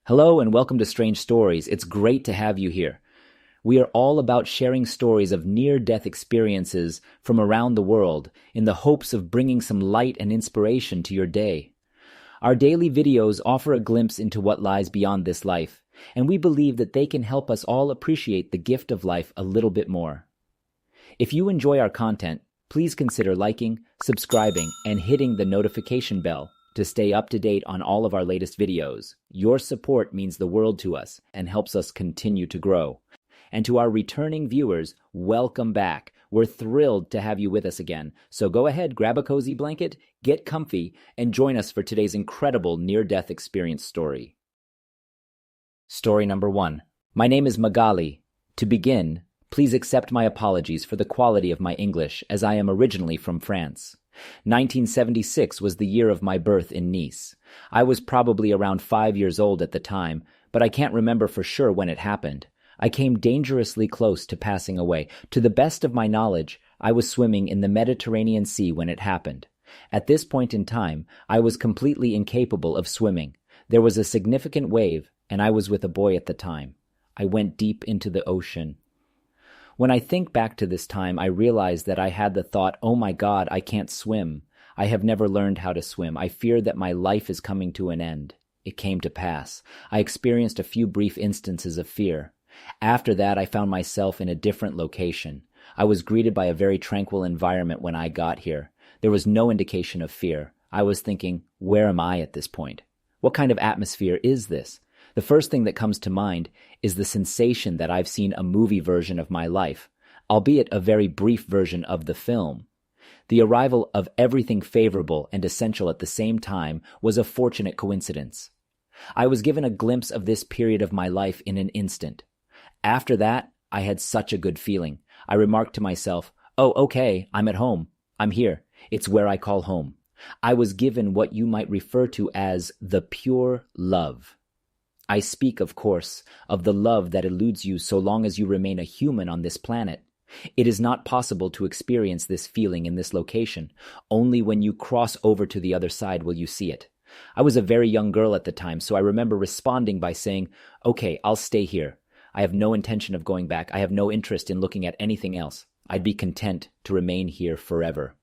Hello and welcome to Strange Stories. It's great to have you here. We are all about sharing stories of near-death experiences from around the world in the hopes of bringing some light and inspiration to your day. Our daily videos offer a glimpse into what lies beyond this life, and we believe that they can help us all appreciate the gift of life a little bit more. If you enjoy our content, please consider liking, subscribing, and hitting the notification bell to stay up to date on all of our latest videos. Your support means the world to us and helps us continue to grow. And to our returning viewers, welcome back. We're thrilled to have you with us again. So go ahead, grab a cozy blanket, get comfy, and join us for today's incredible near-death experience story. Story number 1. My name is Magali. To begin, please accept my apologies for the quality of my English, as I am originally from France. 1976 was the year of my birth in Nice. I was probably around 5 years old at the time, but I can't remember for sure when it happened. I came dangerously close to passing away. To the best of my knowledge, I was swimming in the Mediterranean Sea when it happened. At this point in time, I was completely incapable of swimming. There was a significant wave, and I was with a boy at the time. I went deep into the ocean. When I think back to this time, I realize that I had the thought, oh my God, I can't swim. I have never learned how to swim. I fear that my life is coming to an end. It came to pass. I experienced a few brief instances of fear. After that, I found myself in a different location. I was greeted by a very tranquil environment when I got here. There was no indication of fear. I was thinking, where am I at this point? What kind of atmosphere is this? The first thing that comes to mind is the sensation that I've seen a movie version of my life, albeit a very brief version of the film. The arrival of everything favorable and essential at the same time was a fortunate coincidence. I was given a glimpse of this period of my life in an instant. After that, I had such a good feeling. I remarked to myself, oh, okay, I'm at home. I'm here. It's where I call home. I was given what you might refer to as the pure love. I speak, of course, of the love that eludes you so long as you remain a human on this planet. It is not possible to experience this feeling in this location. Only when you cross over to the other side will you see it. I was a very young girl at the time, so I remember responding by saying, okay, I'll stay here. I have no intention of going back. I have no interest in looking at anything else. I'd be content to remain here forever.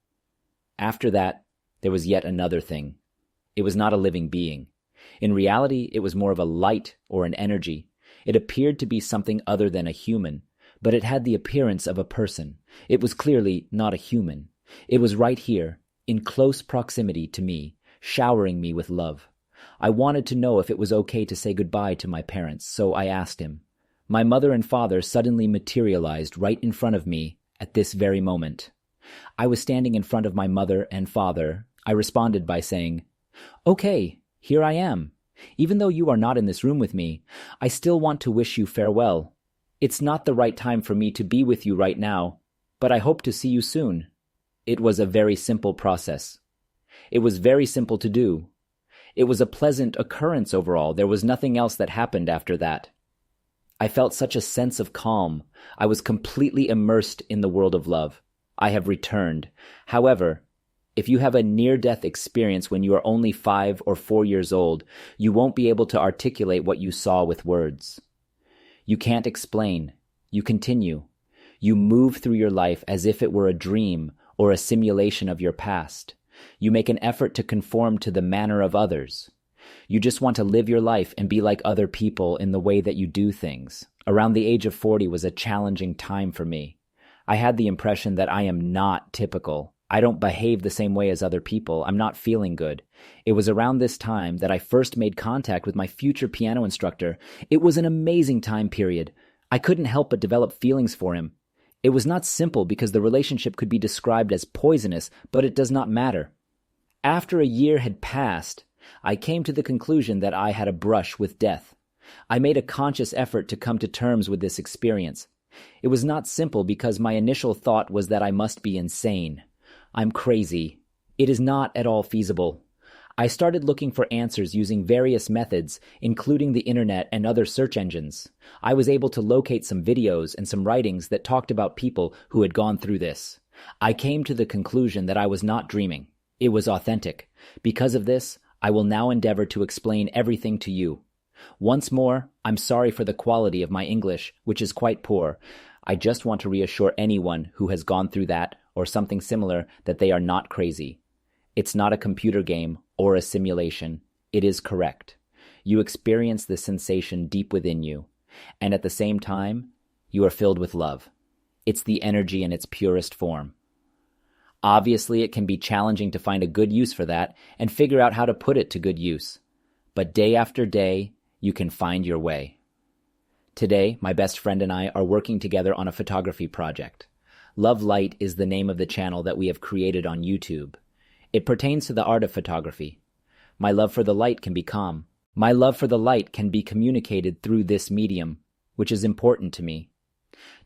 After that, there was yet another thing. It was not a living being. In reality, it was more of a light or an energy. It appeared to be something other than a human, but it had the appearance of a person. It was clearly not a human. It was right here, in close proximity to me, showering me with love. I wanted to know if it was okay to say goodbye to my parents, so I asked him. My mother and father suddenly materialized right in front of me at this very moment. I was standing in front of my mother and father. I responded by saying, okay, here I am. Even though you are not in this room with me, I still want to wish you farewell. It's not the right time for me to be with you right now, but I hope to see you soon. It was a very simple process. It was very simple to do. It was a pleasant occurrence overall. There was nothing else that happened after that. I felt such a sense of calm. I was completely immersed in the world of love. I have returned. However, if you have a near-death experience when you are only 5 or 4 years old, you won't be able to articulate what you saw with words. You can't explain. You continue. You move through your life as if it were a dream or a simulation of your past. You make an effort to conform to the manner of others. You just want to live your life and be like other people in the way that you do things. Around the age of 40 was a challenging time for me. I had the impression that I am not typical. I don't behave the same way as other people. I'm not feeling good. It was around this time that I first made contact with my future piano instructor. It was an amazing time period. I couldn't help but develop feelings for him. It was not simple because the relationship could be described as poisonous, but it does not matter. After a year had passed, I came to the conclusion that I had a brush with death. I made a conscious effort to come to terms with this experience. It was not simple because my initial thought was that I must be insane. I'm crazy. It is not at all feasible. I started looking for answers using various methods, including the internet and other search engines. I was able to locate some videos and some writings that talked about people who had gone through this. I came to the conclusion that I was not dreaming. It was authentic. Because of this, I will now endeavor to explain everything to you. Once more, I'm sorry for the quality of my English, which is quite poor. I just want to reassure anyone who has gone through that or something similar that they are not crazy. It's not a computer game or a simulation. It is correct. You experience the sensation deep within you, and at the same time, you are filled with love. It's the energy in its purest form. Obviously, it can be challenging to find a good use for that and figure out how to put it to good use. But day after day, you can find your way. Today, my best friend and I are working together on a photography project. Love Light is the name of the channel that we have created on YouTube. It pertains to the art of photography. My love for the light can be calm. My love for the light can be communicated through this medium, which is important to me.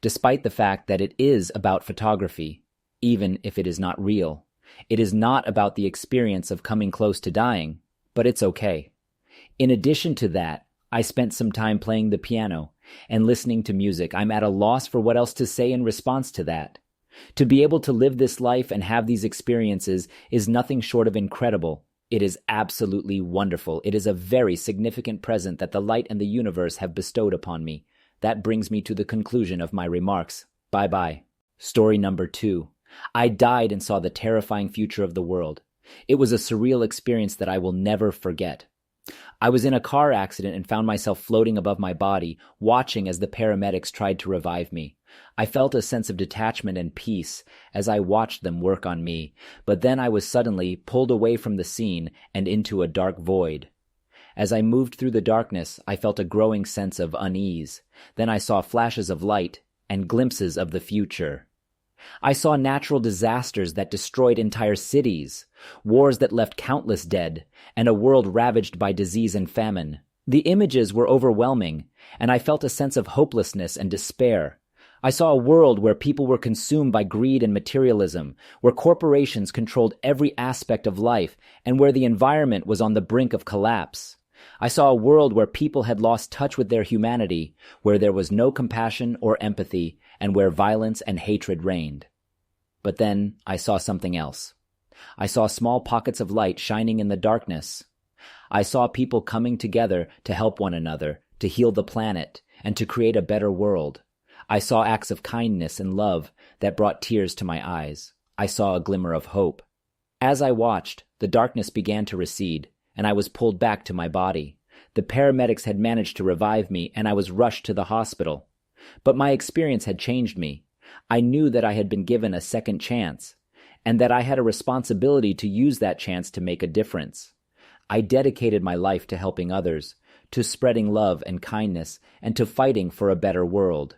Despite the fact that it is about photography, even if it is not real, it is not about the experience of coming close to dying, but it's okay. In addition to that, I spent some time playing the piano and listening to music. I'm at a loss for what else to say in response to that. To be able to live this life and have these experiences is nothing short of incredible. It is absolutely wonderful. It is a very significant present that the light and the universe have bestowed upon me. That brings me to the conclusion of my remarks. Bye-bye. Story number 2. I died and saw the terrifying future of the world. It was a surreal experience that I will never forget. I was in a car accident and found myself floating above my body, watching as the paramedics tried to revive me. I felt a sense of detachment and peace as I watched them work on me, but then I was suddenly pulled away from the scene and into a dark void. As I moved through the darkness, I felt a growing sense of unease. Then I saw flashes of light and glimpses of the future. I saw natural disasters that destroyed entire cities, wars that left countless dead, and a world ravaged by disease and famine. The images were overwhelming, and I felt a sense of hopelessness and despair. I saw a world where people were consumed by greed and materialism, where corporations controlled every aspect of life, and where the environment was on the brink of collapse. I saw a world where people had lost touch with their humanity, where there was no compassion or empathy, and where violence and hatred reigned. But then I saw something else. I saw small pockets of light shining in the darkness. I saw people coming together to help one another, to heal the planet, and to create a better world. I saw acts of kindness and love that brought tears to my eyes. I saw a glimmer of hope. As I watched, the darkness began to recede, and I was pulled back to my body. The paramedics had managed to revive me, and I was rushed to the hospital. But my experience had changed me. I knew that I had been given a second chance, and that I had a responsibility to use that chance to make a difference. I dedicated my life to helping others, to spreading love and kindness, and to fighting for a better world.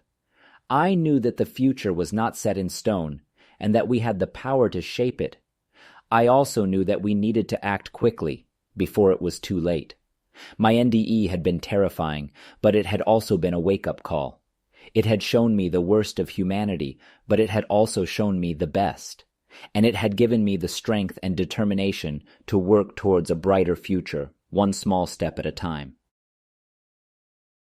I knew that the future was not set in stone, and that we had the power to shape it. I also knew that we needed to act quickly, before it was too late. My NDE had been terrifying, but it had also been a wake-up call. It had shown me the worst of humanity, but it had also shown me the best. And it had given me the strength and determination to work towards a brighter future, one small step at a time.